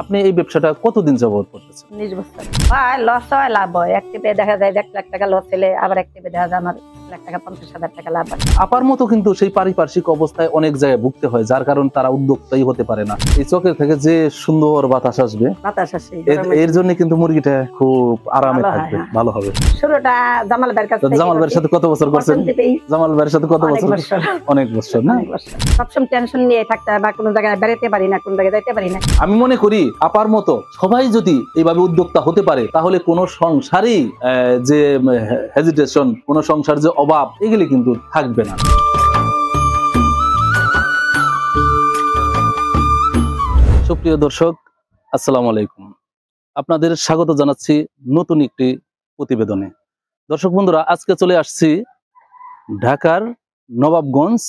আপনি এই ব্যবসাটা কতদিন যাবত করতেছেন? 19 বছর। হয় লস হয় লাভ হয়। এক টিপে দেখা যায় 1 লাখ টাকা লস হলে আবার এক টিপে দেখা যায় আমার 1 লাখ টাকা 50,000 টাকা লাভ হয়। আপার মতো কিন্তু সেই পারিপার্শ্বিক অবস্থায় অনেক জায়গায় ভুগতে হয়, যার কারণে তারা উদ্যোক্তাই হতে পারে না। এই চোখের থেকে যে সুন্দর বাতাস আসবে, বাতাস আসে এর জন্য কিন্তু মুরগিটা খুব আরামে ভালো হয়, থাকবে, হ্যাঁ। ভালো হবে। শুরুটা জামাল ভাইয়ের কাছ থেকে জামাল ভাইয়ের সাথে কত বছর করছেন? প্রথম টিপেই জামাল ভাইয়ের সাথে কত অনেক বছর? বছর। অনেক বছর না? অনেক বছর। সবসময় টেনশন নিয়ে থাকতে হয় বা কোনো জায়গায় বেরোতে পারি না, কোনো জায়গায় যাইতে পারি না। আমি মনে করি আপার মতো সবাই যদি এইভাবে উদ্যোক্তা হতে পারে, তাহলে কোনো সংসারই যে হেজিটেশন, কোনো সংসার যে অভাব, এগুলি কিন্তু থাকবে না। সুপ্রিয় দর্শক, আসসালামু আলাইকুম। আপনাদের স্বাগত জানাচ্ছি নতুন একটি প্রতিবেদনে। দর্শক বন্ধুরা, আজকে চলে আসছি ঢাকার নবাবগঞ্জ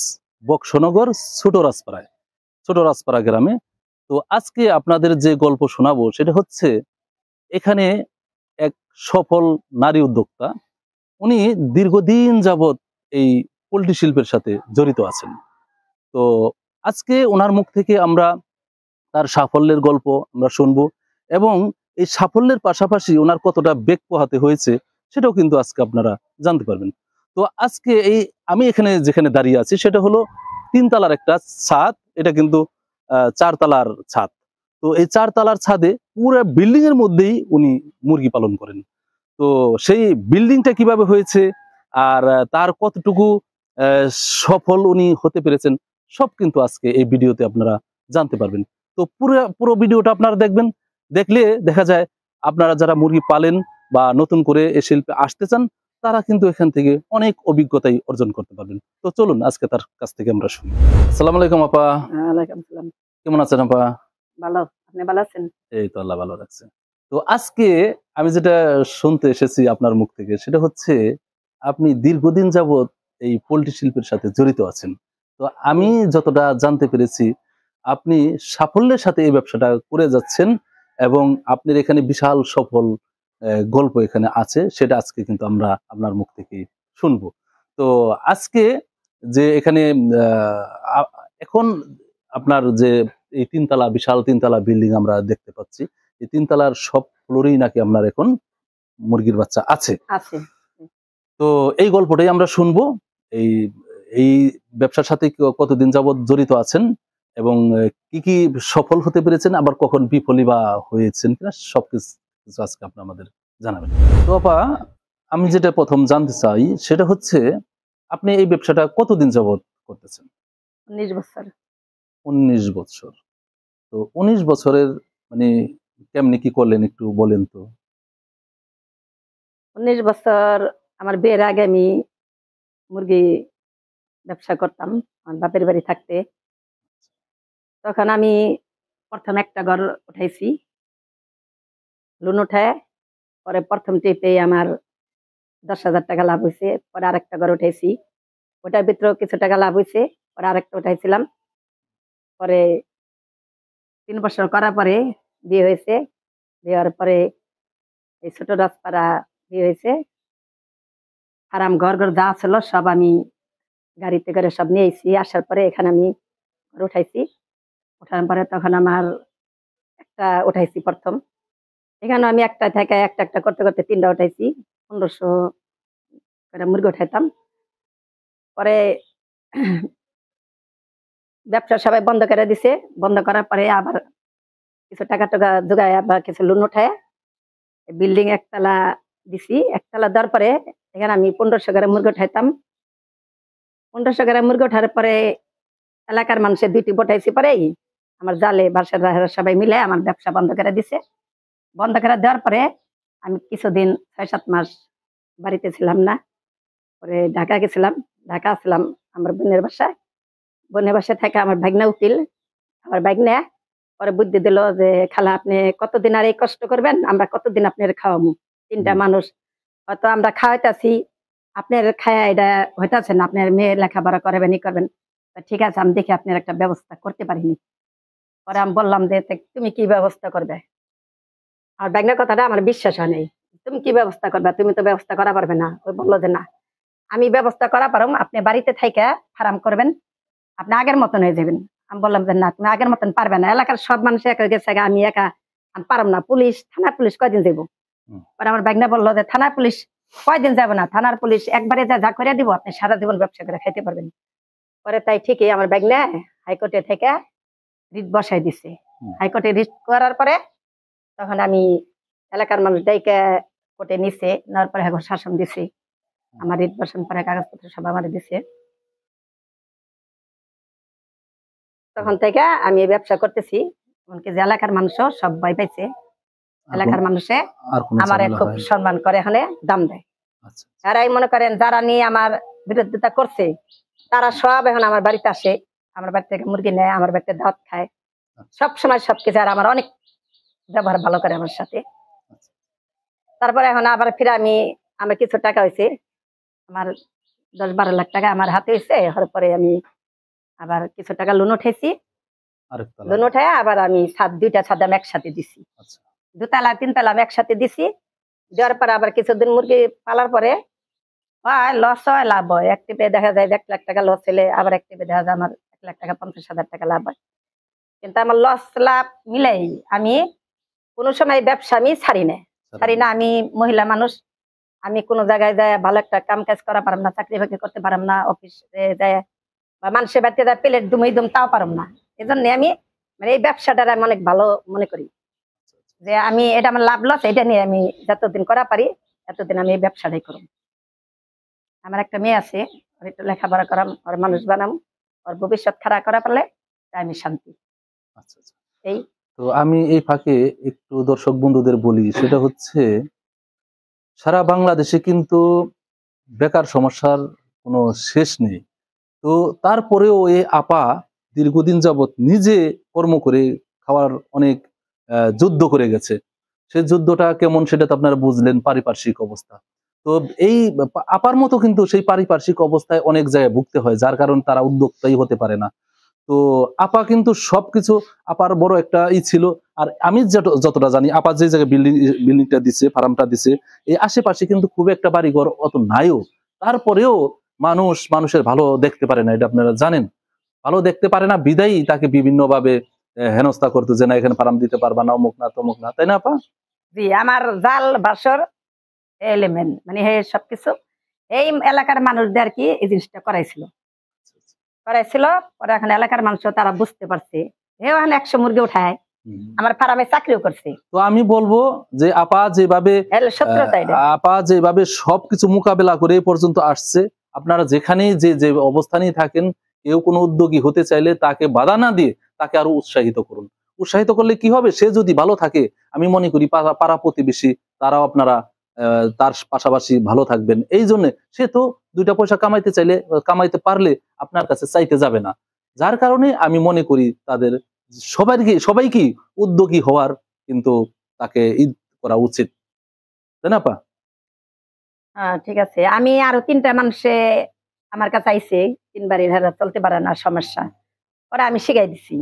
বক্সনগর ছোট রাজপাড়া গ্রামে। তো আজকে আপনাদের যে গল্প শোনাবো সেটা হচ্ছে, এখানে এক সফল নারী উদ্যোক্তা, উনি দীর্ঘদিন যাবৎ এই পোল্ট্রি শিল্পের সাথে জড়িত আছেন। তো আজকে ওনার মুখ থেকে আমরা তার সাফল্যের গল্প আমরা শুনবো, এবং এই সাফল্যের পাশাপাশি ওনার কতটা বেগ পোহাতে হয়েছে সেটাও কিন্তু আজকে আপনারা জানতে পারবেন। তো আজকে এই আমি এখানে যেখানে দাঁড়িয়ে আছি সেটা হলো 3 তলার একটা ছাদ, এটা কিন্তু 4 তলার ছাদ। তো এই 4 তলার ছাদে পুরো বিল্ডিং এর মধ্যেই উনি মুরগি পালন করেন। তো সেই বিল্ডিংটা কিভাবে হয়েছে আর তার কতটুকু সফল উনি হতে পেরেছেন, সব কিন্তু আজকে এই ভিডিওতে আপনারা জানতে পারবেন। তো পুরো ভিডিওটা আপনারা দেখবেন। দেখলে দেখা যায় আপনারা যারা মুরগি পালেন বা নতুন করে এই শিল্পে আসতে চান, তারা কিন্তু এখান থেকে অনেক অভিজ্ঞতাই অর্জন করতে পারবেন। তো চলুন আজকে তার কাছ থেকে আমরা শুনি। আসসালামু আলাইকুম আপা। ওয়ালাইকুম সালাম। কেমন আছেন আপা? ভালো, আপনি ভালো আছেন? এই তো আল্লাহ ভালো রাখছে। তো আজকে আমি যেটা শুনতে এসেছি আপনার মুখ থেকে সেটা হচ্ছে, আপনি দীর্ঘদিন যাবৎ এই পোল্ট্রি শিল্পের সাথে জড়িত আছেন। তো আমি যতটা জানতে পেরেছি, আপনি সাফল্যের সাথে এই ব্যবসাটা করে যাচ্ছেন, এবং আপনার এখানে বিশাল সফল গল্প এখানে আছে, সেটা আজকে কিন্তু আমরা আপনার মুখ থেকে শুনবো। তো আজকে যে এখানে এখন আপনার যে এই 3 তলা বিশাল 3 তলা বিল্ডিং আমরা দেখতে পাচ্ছি, এই 3 তলার সব ফ্লোরেই নাকি আপনার এখন মুরগির বাচ্চা আছে। তো এই গল্পটাই আমরা শুনবো। এই এই ব্যবসার সাথে কতদিন যাবত জড়িত আছেন, এবং কি কি সফল হতে পেরেছেন, আবার কখন বিফলই বা হয়েছেন কিনা, সবকিছু আজকে আপনি আমাদের জানাবেন। তো আপা, আমি যেটা প্রথম জানতে চাই সেটা হচ্ছে, আপনি এই ব্যবসাটা কতদিন যাবত করতেছেন? 19 বছর। 19 বছর। তো 19 বছরের মানে কেমনে কি করলেন একটু বলেন তো। 19 বছর আমার বিয়ের আগে আমি মুরগি ব্যবসা করতাম আমার বাপের বাড়ি থাকতে। তখন আমি প্রথম একটা ঘর উঠাইছি, লোন উঠায়। পরে প্রথম ট্রিপে আমার 10,000 টাকা লাভ হয়েছে। পরে আরেকটা ঘর উঠাইছি, ওটার ভিতরেও কিছু টাকা লাভ হয়েছে। পরে আরেকটা উঠাইছিলাম। পরে 3 বছর করার পরে বিয়ে হয়েছে। বিয়ে হওয়ার পরে এই ছোট রাজপাড়া বিয়ে হয়েছে। আরাম ঘর যা ছিল সব আমি গাড়িতে করে সব নিয়ে এসেছি। আসার পরে এখানে আমি ঘর উঠাইছি। ওঠার পরে তখন আমার একটা উঠাইছি প্রথম। এখানে আমি একটা থেকে একটা একটা করতে করতে 3টা উঠাইছি। 1500 করে মুরগি উঠাইতাম। পরে ব্যবসা সবাই বন্ধ করে দিছে। বন্ধ করার পরে আবার কিছু টাকা জোগায় বা কিছু লোন উঠায় বিল্ডিং একতলা দিছি। একতলা দেওয়ার পরে এখানে আমি 1500 করে মুরগি উঠাইতাম। 1500 করে মুরগি ওঠার পরে এলাকার মানুষের 2টি উঠাইছি। পরে আমার জালে বাসার সবাই মিলে আমার ব্যবসা বন্ধ করে দিছে। বন্ধ করে দেওয়ার পরে আমি কিছুদিন 6-7 মাস বাড়িতে ছিলাম না। পরে ঢাকা গেছিলাম। ঢাকা আসলাম আমার বোনের বাসায়। বোনের বাসায় থেকে আমার ভাগনা উকিল। আমার ভাগনা পরে বুদ্ধি দিল যে, খালা আপনি কতদিন আর এই কষ্ট করবেন, আমরা কতদিন আপনার খাওয়াবো। 3টা মানুষ হয়তো আমরা খাওয়াইতেছি, আপনার খায়া এটা হইতেছে না, আপনার মেয়ে লেখাপড়া করবেন ই করবেন। ঠিক আছে, আমি দেখি আপনার একটা ব্যবস্থা করতে পারিনি। পরে আমি বললাম যে তুমি কি ব্যবস্থা করবে। আর ব্যাগনার কথাটা আমার বিশ্বাস হয় নাই। তুমি কি ব্যবস্থা করবে, তুমি তো ব্যবস্থা করা পারবে না। ওই বললো যে না, আমি ব্যবস্থা করা পারম, আপনি বাড়িতে থাইকা ফার্ম করবেন, আপনি আগের মতন হয়ে যাবেন। আমি বললাম যে না তুমি আগের মতন পারবে না, এলাকার সব মানুষ একা গেছে, আমি একা আমি পারব না, পুলিশ থানা পুলিশ কয়দিন যাবো। পরে আমার বাইগনা বললো যে থানা পুলিশ কয়দিন যাবো না, থানার পুলিশ একবারে যা করে দিব আপনি সারা জীবন ব্যবসা করে খাইতে পারবেন। পরে তাই ঠিকই আমার বাইগনা হাইকোর্টে থেকে রিট বসাই দিছে। হাইকোর্টে রিট করার পরে তখন আমি এলাকার মানুষ ডাইকে কোর্টে নিছে, নেওয়ার পরে এখন শাসন দিছি। আমার রিট বসানোর পরে কাগজপত্র সব আমার দিছে। তখন থেকে আমি এই ব্যবসা করতেছি। এমনকি যে এলাকার মানুষও সব ভয় পাইছে, এলাকার মানুষে আমার খুব সম্মান করে, এখানে দাম দেয়। তারাই মনে করেন যারা নিয়ে আমার বিরোধিতা করছে তারা সব এখন আমার বাড়িতে আসে, আমার বাড়ি থেকে মুরগি নেয়, আমার বাড়িতে দাওয়াত খায়, সবসময় সবকিছু। আর আমার অনেক ব্যবহার ভালো করে আমার সাথে। তারপরে এখন আবার ফিরে আমার কিছু টাকা হয়েছে, আমার 10-12 লাখ টাকা আমার হাতে হয়েছে। এর পরে আমি আবার কিছু টাকা লোন উঠেছি, লোন উঠায় আবার আমি দুইটা ছাদ আমি একসাথে দিছি, 2 তলা 3 তলা আমি একসাথে দিছি। দেওয়ার পরে আবার কিছুদিন মুরগি পালার পরে লস হয় লাভ হয়, এক টিপে দেখা যায় 1 লাখ টাকা লস হলে আবার এক টিপে দেখা যায় আমার 1,50,000 টাকা লাভ হয়। কিন্তু আমার লস লাভ মিলাই আমি কোনো সময় ব্যবসা আমি ছাড়ি না। আমি মহিলা মানুষ, আমি কোনো জায়গায় যায় ভালো একটা কাম কাজ করা পারলাম না, চাকরি বাকরি করতে পারলাম না, অফিসে যায় বা মানুষের বাড়িতে যায় প্লেট দুম তাও পারলাম না। এই জন্য আমি মানে এই ব্যবসাটার আমি অনেক ভালো মনে করি যে আমি এটা আমার লাভ লস এটা নিয়ে আমি যতদিন করা পারি এতদিন আমি এই ব্যবসাটাই করব। আমার একটা মেয়ে আছে, ওর একটু লেখাপড়া করাম, ওর মানুষ বানাম, ওর ভবিষ্যৎ খাড়া করা পারলে আমি শান্তি। এই তো আমি এই ফাঁকে একটু দর্শক বন্ধুদের বলি, সেটা হচ্ছে সারা বাংলাদেশে কিন্তু বেকার সমস্যার কোনো শেষ নেই। তো তারপরেও এই আপা দীর্ঘদিন যাবৎ নিজে কর্ম করে খাওয়ার অনেক যুদ্ধ করে গেছে। সেই যুদ্ধটা কেমন সেটা তো আপনারা বুঝলেন, পারিপার্শ্বিক অবস্থা। তো এই আপার মতো কিন্তু সেই পারিপার্শ্বিক অবস্থায় অনেক জায়গায় ভুগতে হয়, যার কারণে তারা উদ্যোক্তাই হতে পারে না। তো আপা কিন্তু সবকিছু আপার বড় একটা ছিল। আর আমি যতটা জানি আপা যে জায়গায় বিল্ডিংটা দিছে, ফার্মটা দিছে, এই আশেপাশে কিন্তু খুব একটা বাড়িঘর অত নাইও। তারপরেও মানুষের ভালো দেখতে পারে না, এটা আপনারা জানেন। ভালো দেখতে পারে না বিদায়ী তাকে বিভিন্ন ভাবে হেনস্থা করতো, যে না এখানে ফার্ম দিতে পারবা না, অমুক না তমুক না, তাই না আপা? জি, আমার জাল বাসর এলিমেন্ট মানে সবকিছু এই এলাকার মানুষদের আর কি এই জিনিসটা করাইছিল। পরে এখন এলাকার মানুষ তারা বুঝতে পারছে, এখন 100 মুরগি উঠায়, আমার ফার্মে চাকরিও করছে। তো আমি বলবো যে আপা যেভাবে সবকিছু মোকাবেলা করে এই পর্যন্ত আসছে, আপনারা যেখানেই যে অবস্থানেই থাকেন, কেউ কোনো উদ্যোগী হতে চাইলে তাকে বাধা না দিয়ে তাকে আরো উৎসাহিত করুন। উৎসাহিত করলে কি হবে, সে যদি ভালো থাকে আমি মনে করি পাড়া প্রতিবেশী তারাও আপনারা তার পাশাপাশি ভালো থাকবেন। এই জন্য সে তো 2টা পয়সা কামাইতে পারলে আপনার কাছে চাইতে যাবে না। যার কারণে আমি মনে করি তাদের সবাইকে উদ্যোগী হওয়ার কিন্তু তাকে করা উচিত, তাই না পা? ঠিক আছে, আমি আরো 3টা মানুষে আমার কাছে আইছে, 3 বাড়ির এরা চলতে পারে না সমস্যা, ওরা আমি শিখাই দিছি।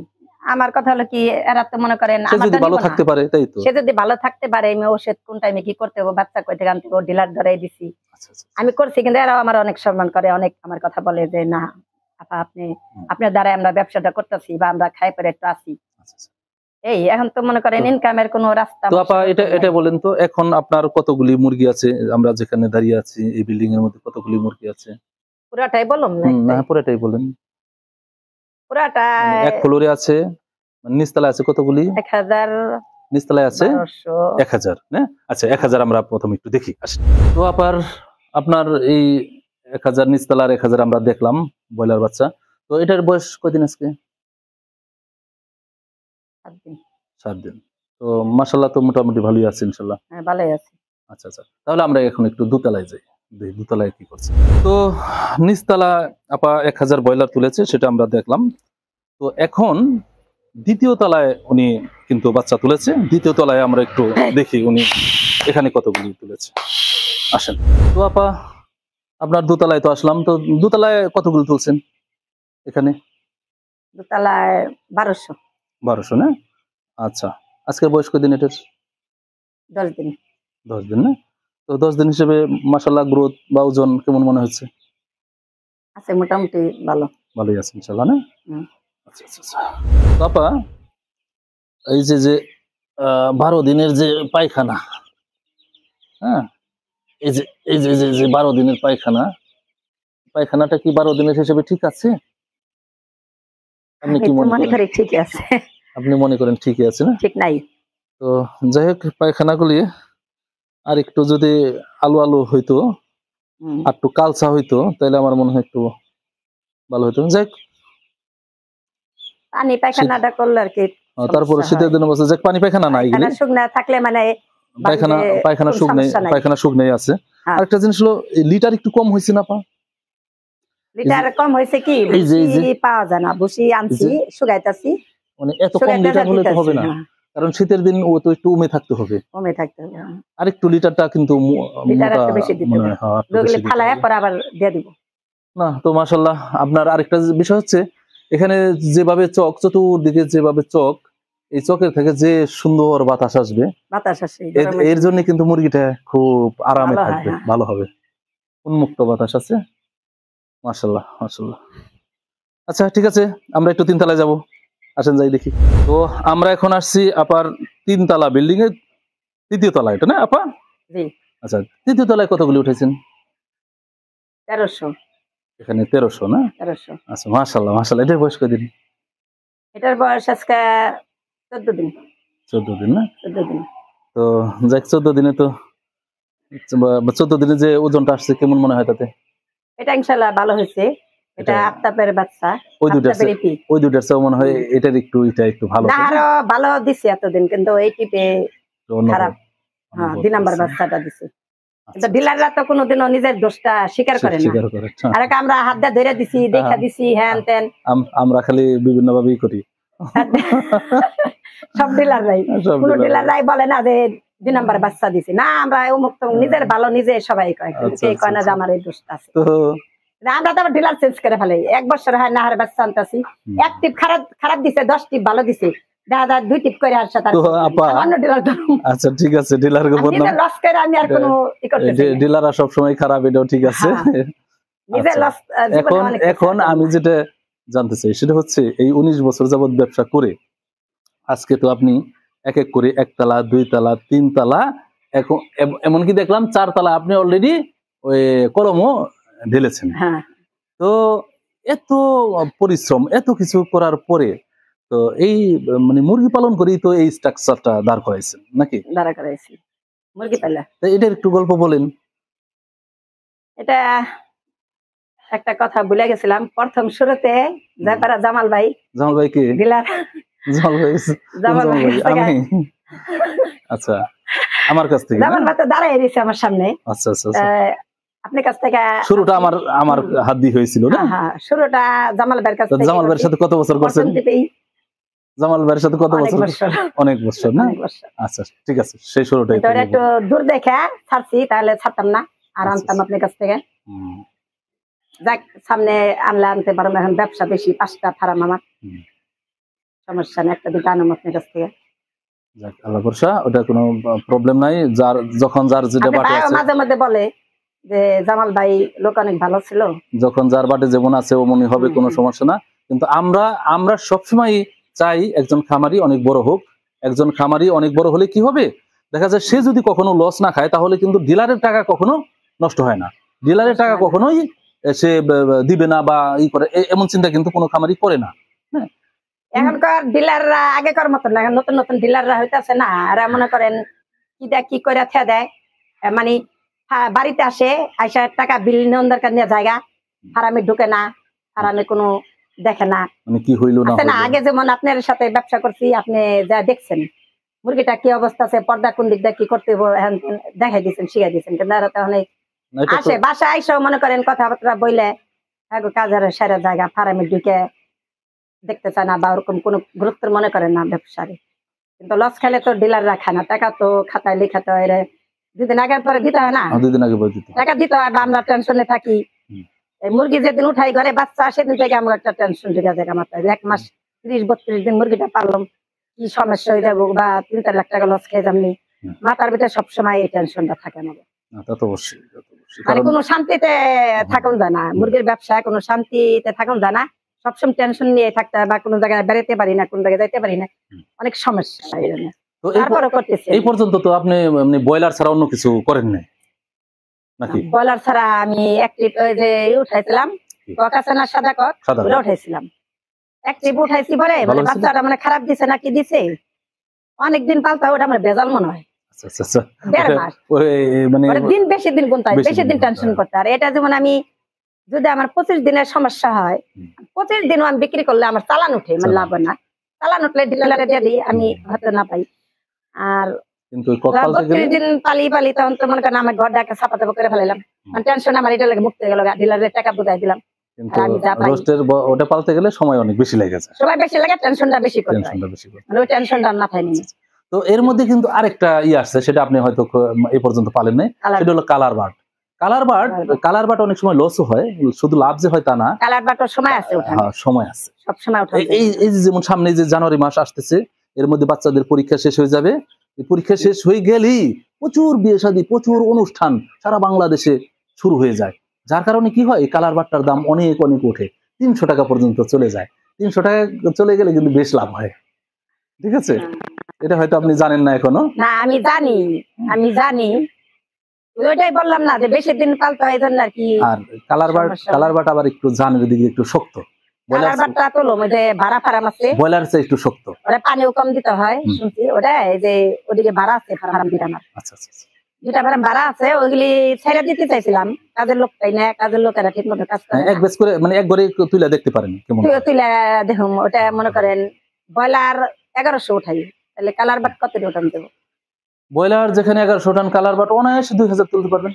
আমার কথা হলো কি, এরা তো মনে করেন সে যদি ভালো থাকতে পারে, তাই তো, সে যদি ভালো থাকতে পারে, আমি ওষুধ কোন টাইমে কি করতে হবে, বাচ্চা কই থেকে আনতে হবে, ডিলার ধরাই দিছি, আমি করছি। কিন্তু এরাও আমার অনেক সম্মান করে, অনেক আমার কথা বলে যে না আপা আপনার দ্বারা আমরা ব্যবসাটা করতেছি বা আমরা খাই পরে একটু আসি। এই এখন তো মনে করেন ইনকামের কোনো রাস্তা। তো আপা এটা বলেন তো, এখন আপনার কতগুলি মুরগি আছে? আমরা যেখানে দাঁড়িয়ে আছি এই বিল্ডিং এর মধ্যে কতগুলি মুরগি আছে? পুরাটাই বলুন না, পুরাটাই বলেন। পুরাটা এক ফ্লোরে আছে, নিচতলায় আছে কতগুলি? 1000, নিচতলায় আছে 1000 না? আচ্ছা 1000 আমরা প্রথমে একটু দেখি আসি। তো আপনার এই 1000 নিচতলার 1000 আমরা দেখলাম ব্রয়লার বাচ্চা। তো এটার বয়স কয়দিন আজকে? 7 দিন। তো মাশাআল্লাহ, তো মোটামুটি ভালোই আছে ইনশাআল্লাহ। হ্যাঁ, ভালোই আছে। আচ্ছা, তাহলে আমরা এখন একটু দোতলায় যাই, দোতলায় কি করছে। তো নিচতলা আপা 1000 ব্রয়লার তুলেছে, সেটা আমরা দেখলাম। তো এখন দ্বিতীয় তলায় উনি কিন্তু বাচ্চা তুলেছে। দ্বিতীয় তলায় আমরা একটু দেখি উনি এখানে কতগুলি তুলেছে, আসেন। তো আপা আপনার দোতলায় তো আসলাম, তো দোতলায় কতগুলো তুলছেন? এখানে দোতলায় 1200 না? আচ্ছা, আজকের বয়স কদিন এটার? 10 দিন। 10 দিন না? তো 10 দিন হিসেবে মাশাআল্লাহ গ্রোথ বা ওজন কেমন মনে হচ্ছে? আছে মোটামুটি ভালোই আছে ইনশাআল্লাহ না? আচ্ছা আচ্ছা আচ্ছা। তো আপা, এই যে যে 12 দিনের যে পায়খানা, হ্যাঁ, এই যে এই যে 12 দিনের পায়খানাটা কি 12 দিনের হিসেবে ঠিক আছে? আপনি আমি কি তো মনে মনে করেন? করি ঠিকই আছে, আপনি মনে করেন ঠিকই আছে না? ঠিক নাই। তো যাই হোক, পায়খানাগুলি আর একটু যদি আলু আলু হইতো, হুম। আর একটু কালচা হইতো, তাহলে আমার মনে হয় একটু ভালো হইতো। যাই হোক, পানি শীত পায়খানাটা করলে আর কি তারপরে সমস্যা শীতের হয়। দিনে বলছে যে পানি পায়খানা নাই এগুলি, পায়খানা শুকনা থাকলে মানে পায়খানা বাড়িতে পায়খানা কোনো শুকনাই, সমস্যা নাই। পায়খানা শুকনাই আছে। হ্যাঁ, আরেকটা জিনিস হলো, এই লিটার একটু কম হয়েছে না পা? এই যে লিটার কম হয়েছে কি, এই যে ভুসি এই যে পাওয়া যায় না, ভুসি এই আনছি যে শুকাইতাছি, মানে এত কম শুকাইতে যা লিটার হলে তো দিতেছি। হবে না, হ্যাঁ, কারণ শীতের দিন ও তো একটু উমে থাকতে হবে। কমে থাকতে হবে। হ্যাঁ। আরেকটু লিটারটা কিন্তু লিটার মোটা একটু বেশি দিতে মনে হবে, হয়, হ্যাঁ, একটু ওগুলি বেশি দিতে ফালায় হবে। পরে আবার দিয়ে দিব। না তো মাশাল্লাহ, আপনার আরেকটা বিষয় হচ্ছে, এখানে যেভাবে চক, চতুর্দিকে যেভাবে চক, এই চকের থেকে যে সুন্দর বাতাস আসবে, বাতাস আসে গরমের এর দিনে, জন্য কিন্তু মুরগিটা খুব আরামে ভালো হয়। থাকবে, হ্যাঁ, ভালো হবে, উন্মুক্ত বাতাস আছে। মাশাল্লাহ মাশাল্লাহ। আচ্ছা ঠিক আছে, আমরা একটু তিনতলায় যাব, আসেন যাই দেখি। তো আমরা এখন আসছি আপার 3 তলা বিল্ডিং এর 3য় তলা, এটা না আপা? জি। আচ্ছা, 3য় তলায় কতগুলি উঠেছেন? 1300। এখানে 1300 না? 1300। আচ্ছা মাশাল্লাহ মাশাল্লাহ। এটার বয়স কদিন? এটার বয়স আজকে 14 দিন। 14 দিন না? 14 দিন। তো যাক, 14 দিনে তো 14 দিনে যে ওজনটা আসছে, কেমন মনে হয় তাতে? এটা ইনশাল্লাহ ভালো হয়েছে। এটা এটা আফতাবের বাচ্চা, ওই দুইটার আফতাবের ইপি। ওই দুইটার চেয়ে মনে হয় এটার একটু এটা একটু ভালো, না, তাই না? আরো ভালো দিছে এতদিন, কিন্তু এই টিপে একটু অন্য খারাপ। হ্যাঁ, 2 নাম্বার করছে। বাচ্চাটা দিছে। আচ্ছা কিন্তু ডিলাররা তো কোনোদিনও নিজের দোষটা স্বীকার করে না। স্বীকার করে না। আর আমরা হাত দিয়ে ধরে দিছি, দেখা দিছি, হ্যান তেন। আমরা খালি বিভিন্ন ভাবেই করি। সব ডিলাররাই, সব কোন ডিলার। ডিলাররাই বলে না যে 2 নাম্বার বাচ্চা দিছি। না, আমরা অমুক তমুক, নিজের ভালো নিজে সবাই কয়, কিন্তু আচ্ছা কে কয় না যে আচ্ছা। আমার এই দোষটা আছে। তো না, আমরা তো আবার ডিলার চেঞ্জ করে ফেলাই। 1 বছর হয় না, হার বাচ্চা আনতাছি, 1 টিপ খারাপ খারাপ দিছে, 10 টিপ ভালো দিছে, দেখা যায় 2 টিপ করে আর সাথে তো আপা, অন্য ডিলার তো আচ্ছা ঠিক আছে, ডিলারকে বদনাম, লস করে আমি আর কোনো ই করতেছি না। ডিলাররা সবসময় খারাপ, এটাও ঠিক আছে। হ্যাঁ, নিজে আচ্ছা, লস জীবনে এখন অনেক এখন আমি যেটা জানতে চাই সেটা হচ্ছে, এই 19 বছর যাবত ব্যবসা করে আজকে তো আপনি এক এক করে 1 তলা, 2 তলা, 3 তলা, এখন এমনকি দেখলাম 4 তলা আপনি অলরেডি ওই কলমও ঢেলেছেন। হ্যাঁ, তো এত পরিশ্রম, এত কিছু করার পরে তো এই মানে মুরগি পালন করেই তো এই স্ট্রাকচারটা দাঁড় করাইছেন নাকি? দাঁড়া করাইছি মুরগি পালা। তো এটার একটু গল্প বলেন। এটা একটা কথা ভুলে গেছিলাম, প্রথম শুরুতে জয়পাড়া জামাল ভাই জামাল ভাই কে? ডিলার, জামাল ভাই কোন জামাল জামাল ভাই ভাই? আমি? আচ্ছা, আমার কাছ থেকে না? জামাল ভাই তো দাঁড়াই দিয়েছে আমার সামনে। আচ্ছা আচ্ছা আচ্ছা। আপনার কাছ থেকে শুরুটা আমার হাত দিয়ে হয়েছিল না? হ্যাঁ, হ্যাঁ, শুরুটা জামাল ভাইয়ের কাছ থেকে। জামাল ভাইয়ের সাথে কত বছর করছেন? প্রথম টিপেই জামাল ভাইয়ের সাথে কত অনেক বছর? বছর। অনেক বছর না? অনেক বছর। আচ্ছা ঠিক আছে, সেই শুরুটাই তো একটু দূর দেখে ছাড়ছি, তাহলে ছাড়তাম না, আর আচ্ছা, আনতাম আপনার কাছ থেকে। হুম, যাক, সামনে আনলে আনতে পারবো, এখন ব্যবসা বেশি, 5টা ফার্ম আমার, হুম। সমস্যা নেই, 1-2টা আনবো আপনার কাছ থেকে। যাক, আল্লাহ ভরসা, ওটা কোনো প্রবলেম নাই। যখন যার যেটা আপনি বাটে ভাইও আছে, মাঝে মধ্যে বলে যে জামাল ভাই লোক অনেক ভালো ছিল। যখন যার বাটে যেমন আছে ওমনি হবে, কোনো সমস্যা না। কিন্তু আমরা সবসময় চাই একজন খামারি অনেক বড় হোক। একজন খামারি অনেক বড় হলে কি হবে, দেখা যায় সে যদি কখনো লস না খায়, তাহলে কিন্তু ডিলারের টাকা কখনো নষ্ট হয় না, ডিলারের টাকা কখনোই সে দিবে না বা ই করে, এমন চিন্তা কিন্তু কোনো খামারি করে না। হ্যাঁ, এখনকার ডিলাররা আগেকার মতন না, এখন নতুন নতুন ডিলাররা হইতেছে না, আর মনে করেন কি করে থে দেয়, মানে বাড়িতে আসে, আইসা টাকা বিল নেওয়ার দরকার নিয়ে জায়গা, ফার্মে ঢুকে না, ফার্মে কোনো দেখে না, মানে কি হইলো না আছে না। হইলো। আগে যেমন আপনার সাথে ব্যবসা করছি, আপনি যা দেখছেন মুরগিটা কি অবস্থা আছে, পর্দা কোন দিক দিয়ে কি করতে হবে, দেখাই দিচ্ছেন, শিখাই দিচ্ছেন। কিন্তু এরা তো অনেক না, এটা তো আসে, বাসায় আইসাও মনে করেন কথাবার্তা বইলে কাজের সেরা জায়গা, ফার্মে ঢুকে দেখতে চায় না, বা ওরকম কোনো গুরুত্ব মনে করেন না ব্যবসারে। কিন্তু লস খেলে তো ডিলার রাখে না, টাকা তো খাতায় লিখাতে হয়, 2 দিন আগের পরে দিতে হয় না, 2 দিন আগে বলে দিতে হবে। টাকা দিতে হয়, বা আমরা টেনশনে থাকি। হুম। এই মুরগি যেদিন উঠাই ঘরে বাচ্চা আসে, সেদিন থেকে আমার একটা টেনশন ঢুকে যায় মাথায়, 1 মাস 30-32 দিন মুরগিটা পারলাম, কি সমস্যা হয়ে যাবো, বা 3-4 লাখ টাকা লস খেয়ে যাবনি, হুম। মাথার ভিতরে সবসময় এই টেনশনটা থাকে না। না, তা তো অবশ্যই, তা তো অবশ্যই। মানে কারণ কোনো শান্তিতে থাকুন যায় না, মুরগির ব্যবসায় কোনো শান্তিতে থাকুন যায় না, সবসময় টেনশন নিয়ে থাকতে হয়, বা কোনো জায়গায় বেরোতে পারি না, কোন জায়গায় যাইতে পারি না, অনেক সমস্যা এই জন্য। তো এই তারপরে করতেছি এই পর্যন্ত তো আপনি এমনি ব্রয়লার ছাড়া অন্য কিছু করেন নাই নাকি? ব্রয়লার ছাড়া আমি অ্যাক্টিভ ওই যে উঠাইছিলাম, কক আছে না সাদা কক, সাদা ওটা উঠাইছিলাম, অ্যাক্টিভ উঠাইছি পরে ভালো মানে হয়েছিল? বাচ্চাটা মানে খারাপ দিছে না কি দিছে, অনেকদিন পালতা, ওটা আমার বেজাল মনে হয়। আচ্ছা আচ্ছা আচ্ছা। 1.5 মাস ওই মানে ওটা দিন বেশি দিন গুনতে হয়, বেশি বেশি দিন দিন টেনশন গুনতে হয়। করতে হয়। আর এটা যেমন আমি যদি আমার 25 দিনের সমস্যা হয়, 25 দিনও আমি বিক্রি করলে আমার চালান উঠে, মানে লাভ হয় না, চালান উঠলে ডিলারে দিয়ে দিই, আমি হয়তো না পাই। আর কিন্তু ওই কক পালতে গেলে 32 দিন পালি তখন তো মনে করেন আমার ঘর ডাকে ছাপা চাপা করে ফেলাইলাম, টেনশন আমার এটা লাগে মুক্ত হয়ে গেল, ডিলারের টাকা বুঝাই দিলাম। কিন্তু আর আমি যা পাই রোস্টের ওটা পালতে গেলে সময় অনেক বেশি লেগে যায়, সবাই বেশি লাগে, টেনশনটা বেশি করতে হয়, টেনশনটা বেশি করে। মানে ওই টেনশনটা আর মাথায় নিয়ে। তো এর মধ্যে কিন্তু আরেকটা আসছে, সেটা আপনি হয়তো এই পর্যন্ত পালেন নাই, সেটা হলো কালার বার্ড। কালার বার্ড অনেক সময় লসও হয়, শুধু লাভ যে হয় তা না, কালার বাটার সময় আছে ওঠানো, হ্যাঁ, সময় আছে। সব সময় ওঠানো এই এই যে যেমন সামনে যে জানুয়ারি মাস আসতেছে, এর মধ্যে বাচ্চাদের পরীক্ষা শেষ হয়ে যাবে। এই পরীক্ষা শেষ হয়ে গেলেই প্রচুর বিয়ে শাদী, প্রচুর অনুষ্ঠান সারা বাংলাদেশে শুরু হয়ে যায়। যার কারণে কি হয়, এই কালার বাটটার দাম অনেক অনেক ওঠে, 300 টাকা পর্যন্ত চলে যায়। 300 টাকা চলে গেলে কিন্তু বেশ লাভ হয়, ঠিক আছে? এটা হয়তো আপনি জানেন না এখনো। না, আমি জানি, ওইটাই বললাম না যে বেশি দিন পালতে হয়, এই জন্য আর কি। আর কালার বাট আবার একটু জানের দিকে একটু শক্ত, কালার বাটটা তোলো মধ্যে ভাড়া ফারাম আছে, ব্রয়লার চেয়ে একটু শক্ত। ওটা পানিও কম দিতে হয় শুনছি, ওটা এই যে ওদিকে ভাড়া আছে ফারাম দিতে আমার আচ্ছা আচ্ছা আচ্ছা। দুটা ফারাম ভাড়া আছে, ওইগুলি ছেড়ে দিতে চাইছিলাম, কাজের লোক পাই না, কাজের লোকেরা ঠিক মতো কাজ করে হ্যাঁ, এক বেশ করে মানে একবারে তুলে দেখতে পারেন কেমন হয়। তুলে দেখুন, ওটা মনে করেন ব্রয়লার 1100 উঠাই, তাহলে কালার বাট কত দিয়ে উঠান দেবো? ব্রয়লার যেখানে 1100 টান, কালার বাট অনায়াসে 2000 তুলতে পারবেন।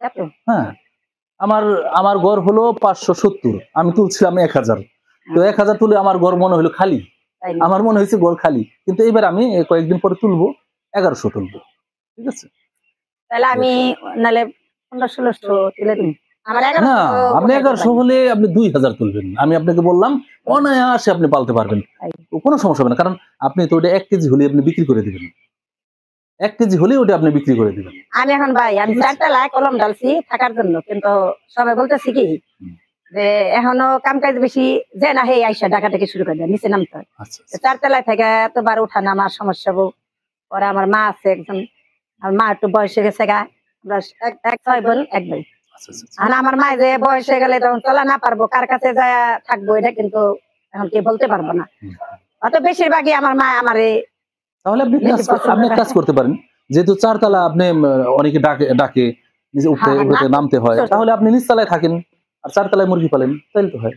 এত? হ্যাঁ, আমার গড় হলো 570, আমি তুলছিলাম 1000। তো 1000 তুলে আমার গড় মনে হলো খালি, তাই না? আমার মনে হয়েছে গড় খালি, কিন্তু এবার আমি কয়েকদিন পরে তুলবো, 1100 তুলবো, ঠিক আছে? তাহলে আমি নাহলে 1500-1600 তুলে দিন, আমার না, 1100 আপনি উঠাইতে 1100 পারি। হলে আপনি 2000 তুলবেন, আমি আপনাকে বললাম অনায়াসে আপনি পালতে পারবেন, তাই। কোনো সমস্যা হবে না। কারণ আপনি তো ওটা 1 কেজি হলে আপনি বিক্রি করে দিবেন, 1 কেজি হলে ওটা আপনি বিক্রি করে দিবেন। আমি এখন ভাই আমি 4টা লাখ কলম ডালছি থাকার জন্য, কিন্তু সবাই বলতেছি কি যে এখনো কাম কাজ বেশি যে না, হে আইসা ঢাকা থেকে শুরু করে দেয়, নিচে নামতে হয়। আচ্ছা 4 তলায় থেকে এতবার উঠা নামার সমস্যা বউ, পরে আমার মা আছে একজন, আমার মা একটু বয়স হয়ে গেছে গা, আমরা এক 6 বোন 1 ভাই। আচ্ছা আচ্ছা। আর আমার মা যে বয়স হয়ে গেলে তখন চলা না পারবো, কার কাছে যায় থাকবো, এটা কিন্তু এখন কি বলতে পারবো না। অত বেশিরভাগই আমার মা আমারে তাহলে আপনি এক কাজ করতে পারেন, যেহেতু 4 তলা আপনি অনেকে ডাকে নিচে উঠতে হ্যাঁ, উঠতে নামতে হয়, ছোট। তাহলে আপনি নিচ তলায় থাকেন আর 4 তলায় মুরগি পালেন, তাহলে তো হয়।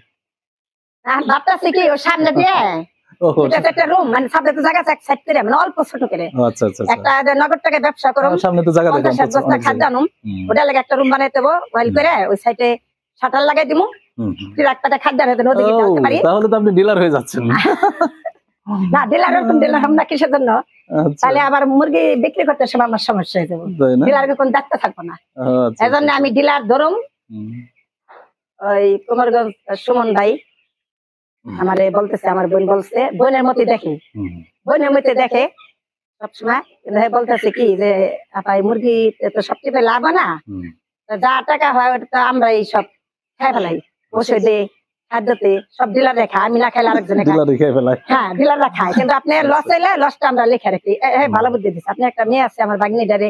ভাবতেছি কি ওর সামনে দিয়ে ওহো, এটা তো একটা রুম, মানে সামনে তো জায়গা আছে এক সাইড করে, মানে অল্প ছোট করে আচ্ছা আচ্ছা আচ্ছা। একটা যে নগদ টাকা ব্যবসা করুম, সামনে তো জায়গা দেখেন 50 বস্তা খাদ্য আনুম, ওটা লাগে একটা রুম বানাইতে হবো, ওয়াইল করে ওই সাইডে শাটার লাগাই দিমু, রাখতে খাদ্য আনতে ওদিকে ঢালতে পারি। তাহলে তো আপনি ডিলার হয়ে যাচ্ছেন। না ডিলার এরকম ডিলার আমরা কিসের জন্য, আচ্ছা, তাহলে আবার মুরগি বিক্রি করতে সময় আমার সমস্যা হয়ে যাবে, তাই না? ডিলারকে কোন দেখতে থাকবো না, আচ্ছা, এই জন্য আমি ডিলার ধরুম। হুম, ওই কুমারগঞ্জ সুমন ভাই আমারে বলতেছে, আমার বোন বলছে, বোনের মতো দেখে, হুম, বোনের মতো দেখে সবসময়, কিন্তু হে বলতেছে কি যে আপাই মুরগি তো সবচেয়ে লাভ হয় না, হুম। তো যা টাকা হয় ওটা তো আমরাই সব খাই ফেলাই, ওষুধে খাদ্যতে সব ডিলারে খায়, আমি না খাইলে আরেকজনে খায়। ডিলার রেখে ফেলায়। হ্যাঁ ডিলাররা খায়, কিন্তু আপনি লস হইলে লসটা আমরা লিখে রাখি। ভালো বুদ্ধি দিচ্ছে আপনি, একটা মেয়ে আছে আমার ভাগ্নিটারে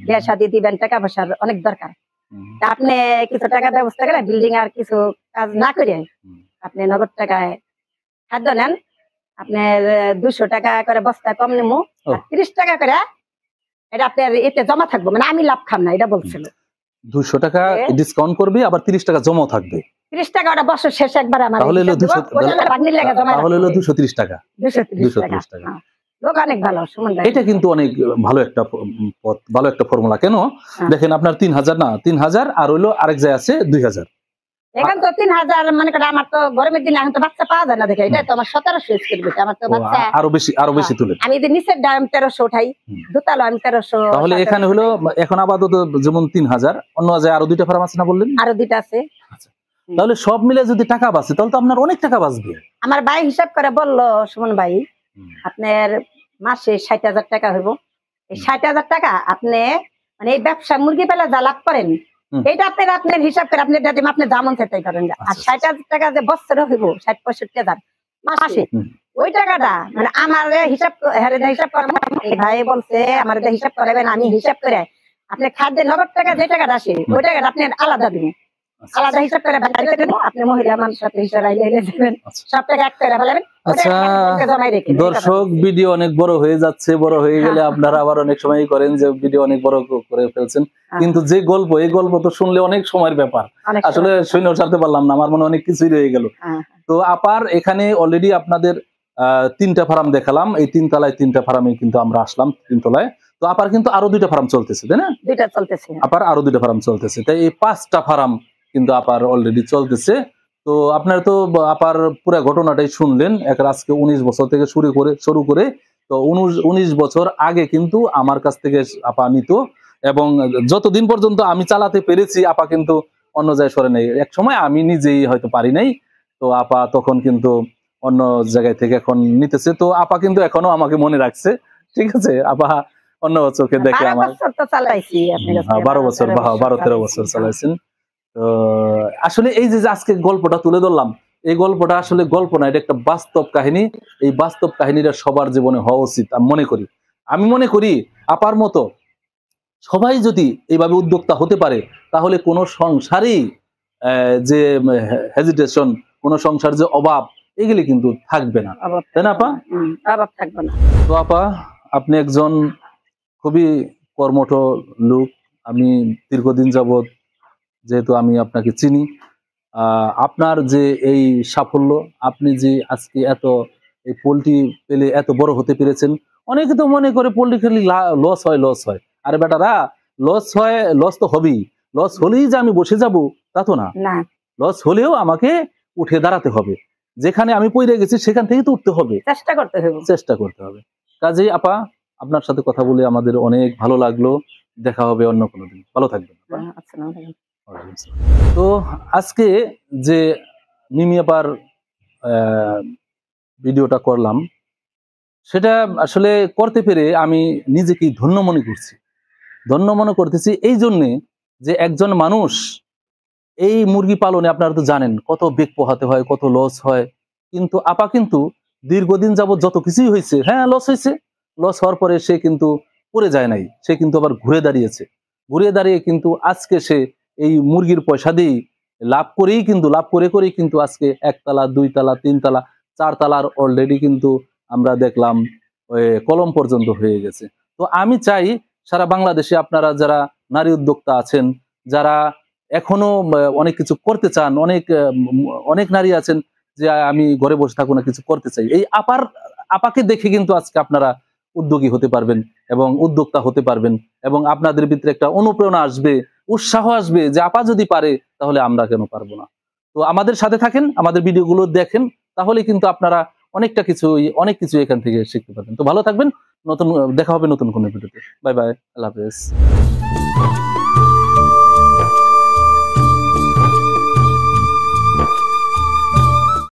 বিয়ে শাদী দিবেন, টাকা পয়সার অনেক দরকার, তা আপনি কিছু টাকা ব্যবস্থা করে বিল্ডিং আর কিছু কাজ না করে আপনি নগদ টাকায় খাদ্য নেন, আপনার 200 টাকা করে বস্তা কম নেবো, ও। 30 টাকা করে এটা আপনার এতে জমা থাকবো, মানে আমি লাভ খাম না, এটা বলছিল। 200 টাকা ডিসকাউন্ট করবে, আবার 30 টাকা জমাও থাকবে, 30 টাকা ওটা বছর শেষে একবার আমার তাহলে হলো 200 তাহলে হলো 230 230 টাকা। 230 টাকা। হ্যাঁ। লোক অনেক ভালো সুমন ভাই। এটা কিন্তু অনেক ভালো একটা পথ, ভালো একটা ফর্মুলা। কেন দেখেন, আপনার 3000 না, 3000 আর হইলো আরেক জায়গায় আছে 2000। এখন তো 3000 মানে করে, আমার তো গরমের দিনে এখন তো বাচ্চা পাওয়া যায় না, দেখে এটা তো আমার 1700 স্কয়ার ফিট, আমার তো বাচ্চা আরো বেশি তুলে। আমি যে নিচের দাম 1300 উঠাই, দোতলা আমি 1300। তাহলে এখানে হলো এখন আপাতত যেমন 3000, অন্য জায়গায় আরো 2টা ফার্ম আছে না বললেন? আরো 2টা আছে। তাহলে সব মিলে যদি টাকা বাঁচে, তাহলে তো আপনার অনেক টাকা বাঁচবে। আমার ভাই হিসাব করে বললো, সুমন ভাই আপনার মাসে 60,000 টাকা হইব, এই 60,000 টাকা আপনি মানে এই ব্যবসা মুরগি পেলে যা লাভ করেন হুম। এইটা আপনার আপনার হিসাব করে আপনি দাদিমা আপনি দামন সেটাই করেন আর আচ্ছা। 60,000 টাকা যে বছরে হইব 60-65,000 মাসে হুম। ওই টাকাটা মানে আমার হিসাব হিসাব করার এই ভাই বলছে আমার হিসাব করাবেন আমি হিসাব করে আপনি খাদ্যের নগদ টাকা যে টাকাটা আসে ওই টাকাটা আপনি আলাদা দিবেন আচ্ছা। আলাদা হিসাব করে বাইরে দেবো আপনি মহিলা মানুষ সাথে হিসাব আইলে দেবেন আচ্ছা। সব টাকা এক করে ফেলাবেন আচ্ছা জমাই রেখে দিন। দর্শক ভিডিও অনেক বড় হয়ে যাচ্ছে, বড় হয়ে গেলে আপনারা আবার অনেক সময় করেন যে ভিডিও অনেক বড় করে ফেলছেন, কিন্তু যে গল্প এই গল্প তো শুনলে অনেক সময়ের ব্যাপার, অনেক আসলে শুনে সারতে পারলাম না, আমার মনে অনেক কিছুই রয়ে গেল। হ্যাঁ, তো আপার এখানে অলরেডি আপনাদের 3টা ফার্ম দেখালাম, এই 3 তলায় 3টা ফার্মে কিন্তু আমরা আসলাম 3 তলায়। তো আপার কিন্তু আরো 2টা ফার্ম চলতেছে, তাই না? দুইটা চলতেছে। আপার আরো 2টা ফার্ম চলতেছে, তাই এই 5টা ফার্ম কিন্তু আপার অলরেডি চলতেছে। তো আপনার তো আপার পুরো ঘটনাটাই শুনলেন, আজকে 19 বছর থেকে শুরু করে তো 19 বছর আগে কিন্তু আমার কাছ থেকে আপা নিত, এবং যতদিন পর্যন্ত আমি চালাতে পেরেছি আপা কিন্তু অন্য জায়গায় সরে নেই। এক সময় আমি নিজেই হয়তো পারি নাই, তো আপা তখন কিন্তু অন্য জায়গায় থেকে এখন নিতেছে। তো আপা কিন্তু এখনো আমাকে মনে রাখছে, ঠিক আছে? আপা অন্য চোখে দেখে 12 আমার বছর তো চালাইছি আপনার কাছে 12 বছর 12-13 বছর চালাইছেন। তো আসলে এই যে আজকে গল্পটা তুলে ধরলাম, এই গল্পটা আসলে গল্প না, এটা একটা বাস্তব কাহিনী। এই বাস্তব কাহিনীটা সবার জীবনে হওয়া উচিত আমি মনে করি আপার মতো সবাই যদি এইভাবে উদ্যোক্তা হতে পারে তাহলে কোনো সংসারই যে হেজিটেশন, কোনো সংসার যে অভাব, এগুলি কিন্তু থাকবে না, তাই না আপা? অভাব থাকবে না। তো আপা আপনি একজন খুবই কর্মঠ লোক, আমি দীর্ঘদিন যাবৎ যেহেতু আমি আপনাকে চিনি, আপনার যে এই সাফল্য, আপনি যে আজকে এই পোল্ট্রি পেলে এত বড় হতে পেরেছেন। অনেকে তো মনে করে পোল্ট্রি খেলে লস হয়, আরে বেটারা লস তো হবেই, লস হলেই যে আমি বসে যাব তা তো না, না লস হলেও আমাকে উঠে দাঁড়াতে হবে, যেখানে আমি পড়ে গেছি সেখান থেকে তো উঠতে হবে, চেষ্টা করতে হবে। কাজেই আপা আপনার সাথে কথা বলে আমাদের অনেক ভালো লাগলো, দেখা হবে অন্য কোনো দিন, ভালো থাকবেন। তো আজকে যে মিমি আপার ভিডিওটা করলাম, সেটা আসলে করতে পেরে আমি নিজেকেই ধন্য মনে করতেছি এই জন্যে যে একজন মানুষ এই মুরগি পালনে আপনারা তো জানেন কত বেগ পোহাতে হয়, কত লস হয়, কিন্তু আপা কিন্তু দীর্ঘদিন যাবত যত কিছুই হয়েছে, হ্যাঁ লস হওয়ার পরে সে কিন্তু পড়ে যায় নাই, সে কিন্তু আবার ঘুরে দাঁড়িয়ে কিন্তু আজকে সে এই মুরগির পয়সা দিয়েই লাভ করেই কিন্তু আজকে 1 তলা 2 তলা 3 তলা 4 তলার অলরেডি কিন্তু আমরা দেখলাম কলম পর্যন্ত হয়ে গেছে। তো আমি চাই সারা বাংলাদেশে আপনারা যারা নারী উদ্যোক্তা আছেন, যারা এখনো অনেক কিছু করতে চান, অনেক নারী আছেন যে আমি ঘরে বসে থাকবো না, কিছু করতে চাই, এই আপাকে দেখে কিন্তু আজকে আপনারা উদ্যোগী হতে পারবেন এবং উদ্যোক্তা হতে পারবেন, এবং আপনাদের ভিতরে একটা অনুপ্রেরণা আসবে, উৎসাহ আসবে যে আপা যদি পারে তাহলে আমরা কেন পারবো না। তো আমাদের সাথে থাকেন, আমাদের ভিডিওগুলো দেখেন, তাহলে কিন্তু আপনারা অনেক কিছু এখান থেকে শিখতে পারবেন। তো ভালো থাকবেন, দেখা হবে নতুন কোনো ভিডিওতে। বাই বাই, আল্লাহ হাফেজ।